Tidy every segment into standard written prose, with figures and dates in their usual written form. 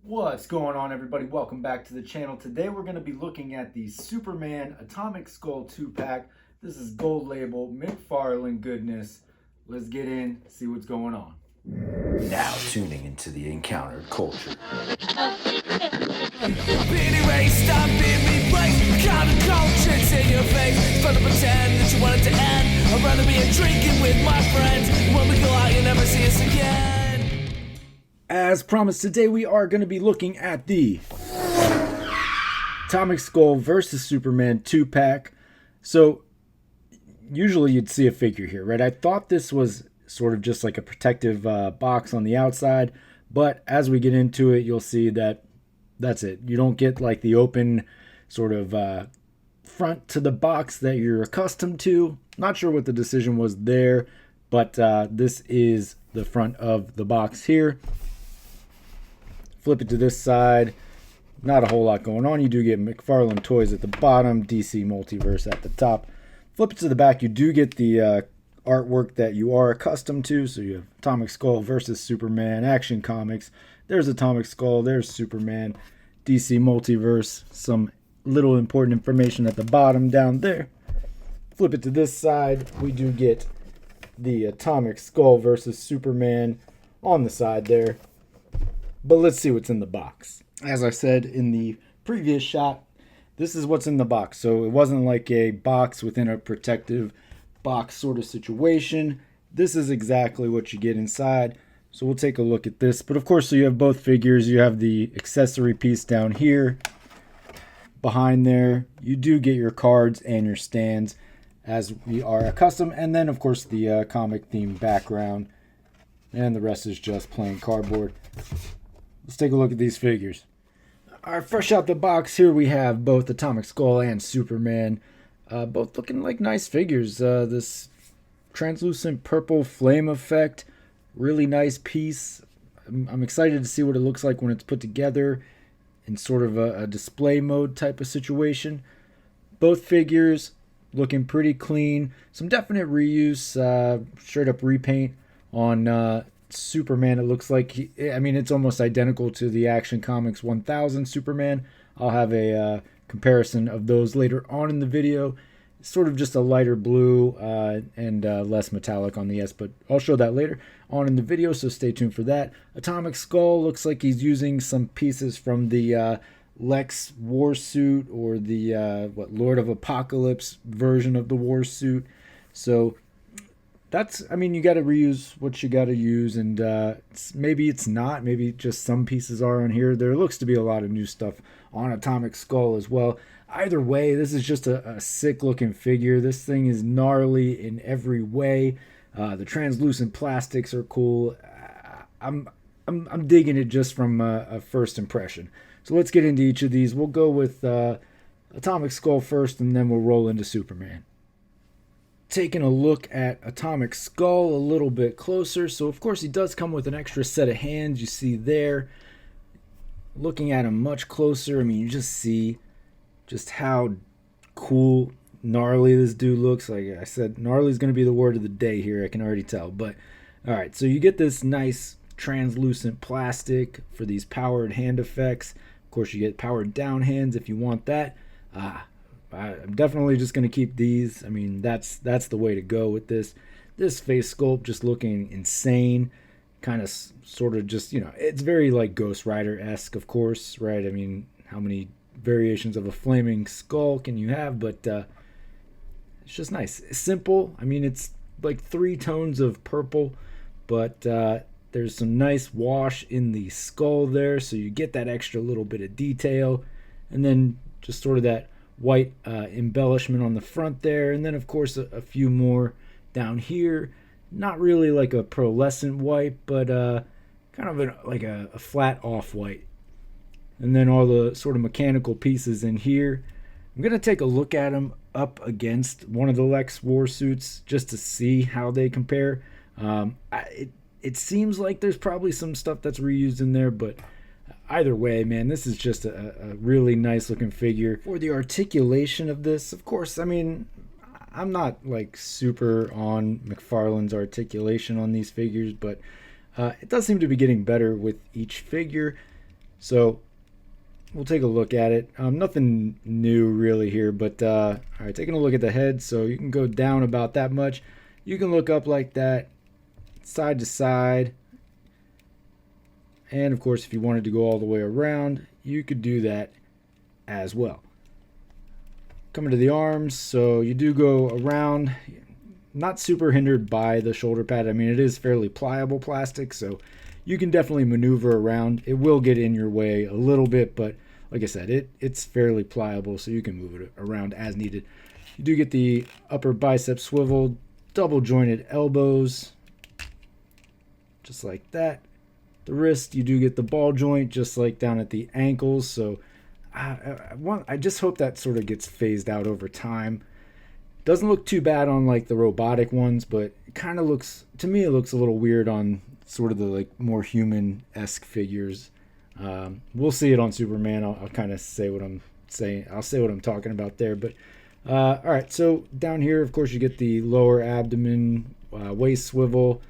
What's going on, everybody? Welcome back to the channel. Today we're going to be looking at the Superman Atomic Skull 2-pack. This is gold label McFarlane goodness. Let's get in, see what's going on. Now tuning into the encountered culture. In your face, trying to pretend that you want it to end. I'd rather be drinking with my friends. When we go out, you never see us again. As promised, today we are going to be looking at the Atomic Skull versus Superman 2-pack. So, usually you'd see a figure here, right? I thought this was sort of just like a protective box on the outside, but as we get into it, you'll see that that's it. You don't get like the open sort of front to the box that you're accustomed to. Not sure what the decision was there, but this is the front of the box here. Flip it to this side. Not a whole lot going on. You do get McFarlane toys at the bottom, DC Multiverse at the top. Flip it to the back. You do get the artwork that you are accustomed to. So you have Atomic Skull versus Superman, Action Comics. There's Atomic Skull. There's Superman, DC Multiverse. Some little important information at the bottom down there. Flip it to this side. We do get the Atomic Skull versus Superman on the side there. But let's see what's in the box. As I said in the previous shot, this is what's in the box. So it wasn't like a box within a protective box sort of situation. This is exactly what you get inside. So we'll take a look at this. But of course, so you have both figures. You have the accessory piece down here. Behind there, you do get your cards and your stands as we are accustomed. And then, of course, the comic theme background. And the rest is just plain cardboard. Let's take a look at these figures. All right, fresh out the box, here we have both Atomic Skull and Superman. Both looking like nice figures. This translucent purple flame effect, really nice piece. I'm excited to see what it looks like when it's put together in sort of a display mode type of situation. Both figures looking pretty clean. Some definite reuse, straight up repaint on Superman. It looks like, it's almost identical to the Action Comics 1000 Superman. I'll have a comparison of those later on in the video. It's sort of just a lighter blue and less metallic on the S, but I'll show that later on in the video, so stay tuned for that. Atomic Skull looks like he's using some pieces from the Lex war suit, or the Lord of Apocalypse version of the war suit. So that's, you got to reuse what you got to use, and maybe it's not. Maybe just some pieces are on here. There looks to be a lot of new stuff on Atomic Skull as well. Either way, this is just a sick-looking figure. This thing is gnarly in every way. The translucent plastics are cool. I'm digging it just from a first impression. So let's get into each of these. We'll go with Atomic Skull first, and then we'll roll into Superman. Taking a look at Atomic Skull a little bit closer. So of course he does come with an extra set of hands, you see there. Looking at him much closer, you just see just how cool, gnarly this dude looks. Like I said, gnarly is going to be the word of the day here, I can already tell. But all right, so you get this nice translucent plastic for these powered hand effects. Of course, you get powered down hands if you want that. I'm definitely just going to keep these. That's the way to go with this. This face sculpt just looking insane. Kind of sort of just, it's very like Ghost Rider-esque, of course, right? How many variations of a flaming skull can you have? But it's just nice. It's simple. It's like 3 tones of purple, but there's some nice wash in the skull there, so you get that extra little bit of detail. And then just sort of that white embellishment on the front there, and then of course a few more down here. Not really like a pearlescent white, but kind of like a flat off-white. And then all the sort of mechanical pieces in here. I'm going to take a look at them up against one of the Lex war suits just to see how they compare. It seems like there's probably some stuff that's reused in there, but either way, man, this is just a really nice looking figure. For the articulation of this, of course, I'm not like super on McFarlane's articulation on these figures, but it does seem to be getting better with each figure. So we'll take a look at it. Nothing new really here, but all right, taking a look at the head. So you can go down about that much. You can look up like that, side to side. And of course, if you wanted to go all the way around, you could do that as well. Coming to the arms, so you do go around, not super hindered by the shoulder pad. I mean, it is fairly pliable plastic, so you can definitely maneuver around. It will get in your way a little bit, but like I said, it's fairly pliable, so you can move it around as needed. You do get the upper bicep swivel, double jointed elbows, just like that. The wrist, you do get the ball joint just like down at the ankles. So I just hope that sort of gets phased out over time. Doesn't look too bad on like the robotic ones, but it kind of looks, to me, it looks a little weird on sort of the like more human-esque figures. We'll see it on Superman. I'll kind of say what I'm saying. I'll say what I'm talking about there. But all right, so down here, of course, you get the lower abdomen, waist swivel.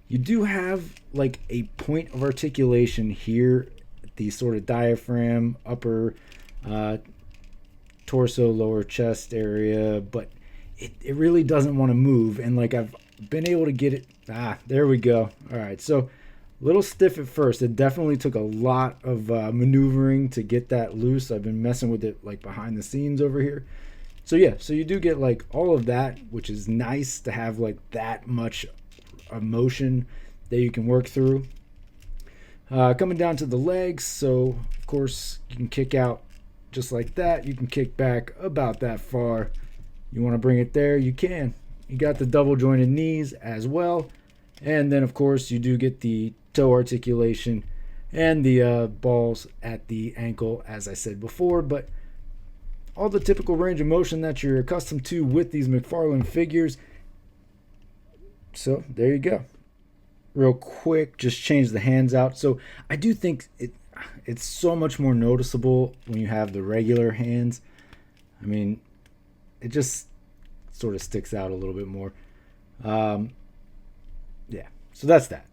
You do have like a point of articulation here, the sort of diaphragm, upper torso, lower chest area, but it really doesn't want to move. And like I've been able to get it. There we go. All right, so a little stiff at first. It definitely took a lot of maneuvering to get that loose. I've been messing with it like behind the scenes over here. So yeah, so you do get like all of that, which is nice to have like that much motion that you can work through. Coming down to the legs, so of course you can kick out just like that. You can kick back about that far. You want to bring it there, you can. You got the double jointed knees as well, and then of course you do get the toe articulation and the balls at the ankle, as I said before. But all the typical range of motion that you're accustomed to with these McFarlane figures. So there you go. Real quick, just change the hands out. So I do think it's so much more noticeable when you have the regular hands. I mean, it just sort of sticks out a little bit more. Yeah, so that's that.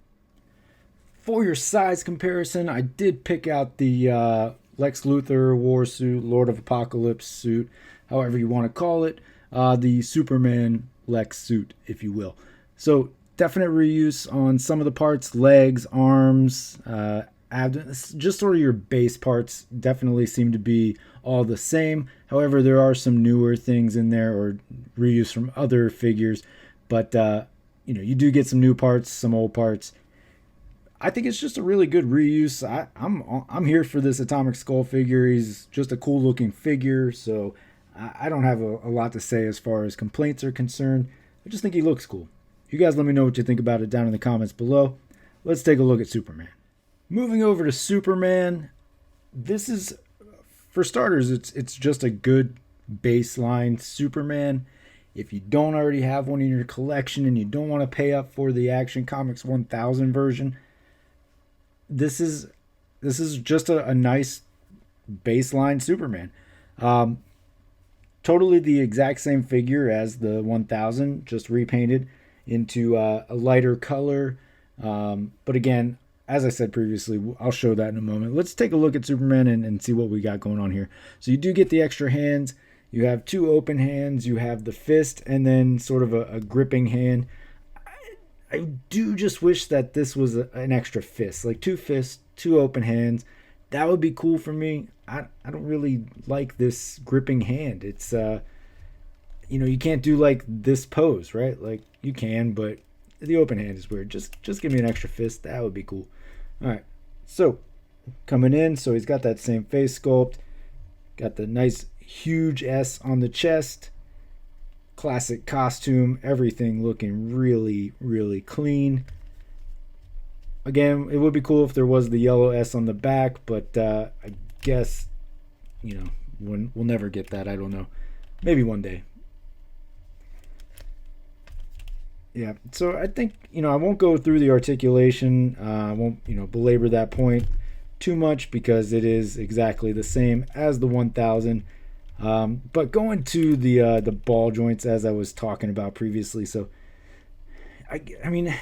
For your size comparison, I did pick out the Lex Luthor war suit, Lord of Apocalypse suit, however you want to call it, the Superman Lex suit, if you will. So definite reuse on some of the parts, legs, arms, abdomen, just sort of your base parts definitely seem to be all the same. However, there are some newer things in there or reuse from other figures, but you do get some new parts, some old parts. I think it's just a really good reuse. I'm here for this Atomic Skull figure. He's just a cool looking figure, so I don't have a lot to say as far as complaints are concerned. I just think he looks cool. You guys let me know what you think about it down in the comments below. Let's take a look at Superman. Moving over to Superman, this is, for starters, it's just a good baseline Superman. If you don't already have one in your collection and you don't want to pay up for the Action Comics 1000 version, this is just a nice baseline Superman. Totally the exact same figure as the 1000, just repainted into a lighter color. But again, as I said previously, I'll show that in a moment. Let's take a look at Superman and see what we got going on here. So you do get the extra hands. You have two open hands. You have the fist and then sort of a gripping hand. I do just wish that this was an extra fist, like two fists, two open hands. That would be cool for me. I don't really like this gripping hand. It's you can't do like this pose, right? Like you can, but the open hand is weird. Just give me an extra fist. That would be cool. All right. So coming in, so he's got that same face sculpt. Got the nice huge S on the chest. Classic costume. Everything looking really, really clean. Again, it would be cool if there was the yellow S on the back, but I guess, we'll never get that. I don't know. Maybe one day. Yeah, so I think, I won't go through the articulation. I won't, belabor that point too much because it is exactly the same as the 1000. But going to the ball joints, as I was talking about previously, so I mean,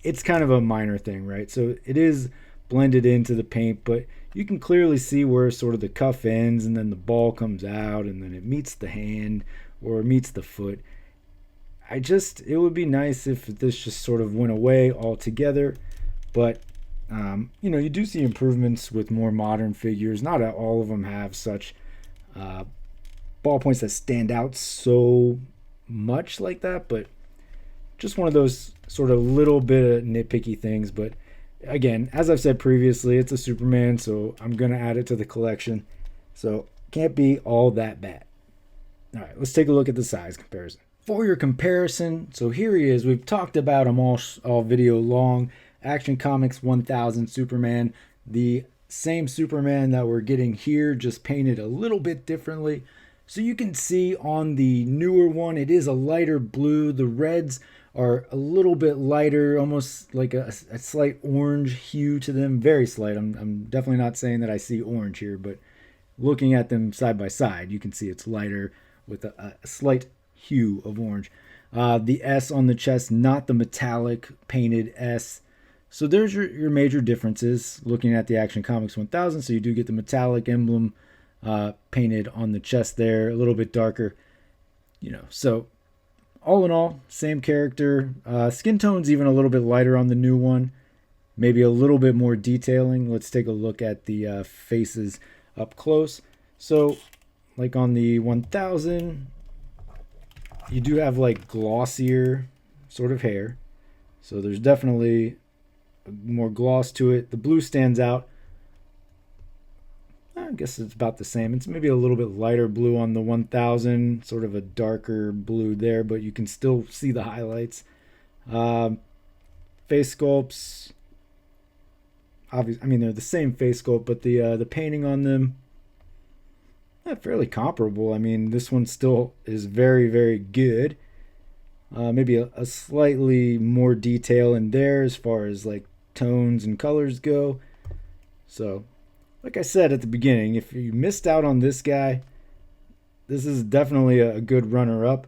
it's kind of a minor thing, right? So it is blended into the paint, but you can clearly see where sort of the cuff ends and then the ball comes out and then it meets the hand or meets the foot. It would be nice if this just sort of went away altogether, but you do see improvements with more modern figures. Not all of them have such ballpoints that stand out so much like that, but just one of those sort of little bit of nitpicky things. But again, as I've said previously, it's a Superman, so I'm going to add it to the collection. So can't be all that bad. All right, let's take a look at the size comparison. For your comparison, so here he is. We've talked about him all video long. Action Comics 1000 Superman. The same Superman that we're getting here, just painted a little bit differently. So you can see on the newer one, it is a lighter blue. The reds are a little bit lighter, almost like a slight orange hue to them. Very slight. I'm definitely not saying that I see orange here, but looking at them side by side, you can see it's lighter with a slight hue of orange. The S on the chest, not the metallic painted S. So there's your major differences looking at the Action Comics 1000. So you do get the metallic emblem painted on the chest there, a little bit darker. So all in all, same character. Skin tone's even a little bit lighter on the new one. Maybe a little bit more detailing. Let's take a look at the faces up close. So like on the 1000, you do have like glossier sort of hair. So there's definitely more gloss to it. The blue stands out. I guess it's about the same. It's maybe a little bit lighter blue on the 1000, sort of a darker blue there, but you can still see the highlights. Face sculpts, obviously, they're the same face sculpt, but the painting on them, fairly comparable. This one still is very, very good. Maybe a slightly more detail in there as far as like tones and colors go. So like I said at the beginning, if you missed out on this guy, this is definitely a good runner-up,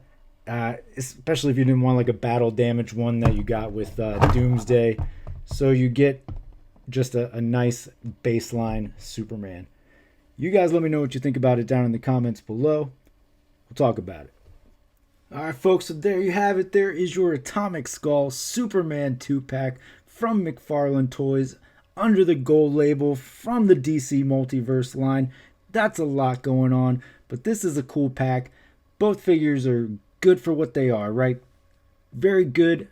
especially if you didn't want like a battle damage one that you got with Doomsday. So you get just a nice baseline Superman. You guys let me know what you think about it down in the comments below. We'll talk about it. All right, folks, so there you have it. There is your Atomic Skull Superman 2-pack from McFarlane Toys under the gold label from the DC Multiverse line. That's a lot going on, but this is a cool pack. Both figures are good for what they are, right? Very good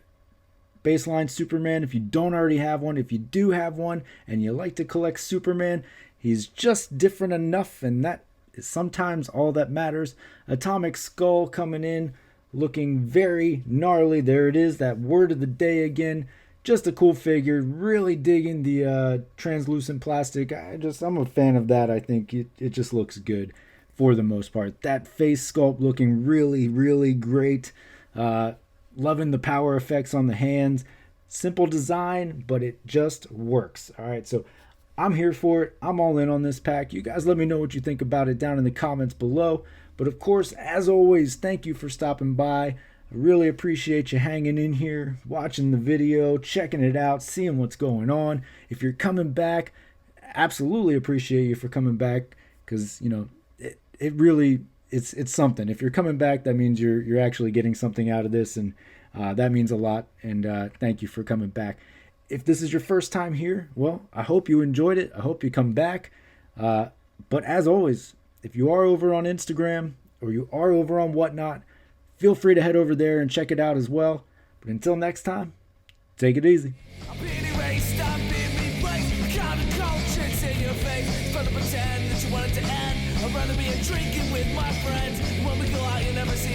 baseline Superman. If you don't already have one, if you do have one and you like to collect Superman, he's just different enough, and that is sometimes all that matters. Atomic Skull coming in looking very gnarly. There it is, that word of the day again. Just a cool figure. Really digging the translucent plastic. I'm a fan of that. I think it just looks good for the most part. That face sculpt looking really, really great. Loving the power effects on the hands. Simple design, but it just works. All right, so I'm here for it. I'm all in on this pack. You guys let me know what you think about it down in the comments below. But of course, as always, thank you for stopping by. I really appreciate you hanging in here, watching the video, checking it out, seeing what's going on. If you're coming back, absolutely appreciate you for coming back, because it really it's something. If you're coming back, that means you're actually getting something out of this, and that means a lot. And thank you for coming back. If this is your first time here, well, I hope you enjoyed it. I hope you come back. But as always, if you are over on Instagram or you are over on Whatnot, feel free to head over there and check it out as well. But until next time, take it easy. I'm being erased, I'm being replaced. Counter-culture's in your face. It's fun to pretend that you want it to end. I'd rather be a drinking with my friends. When we go out, you never see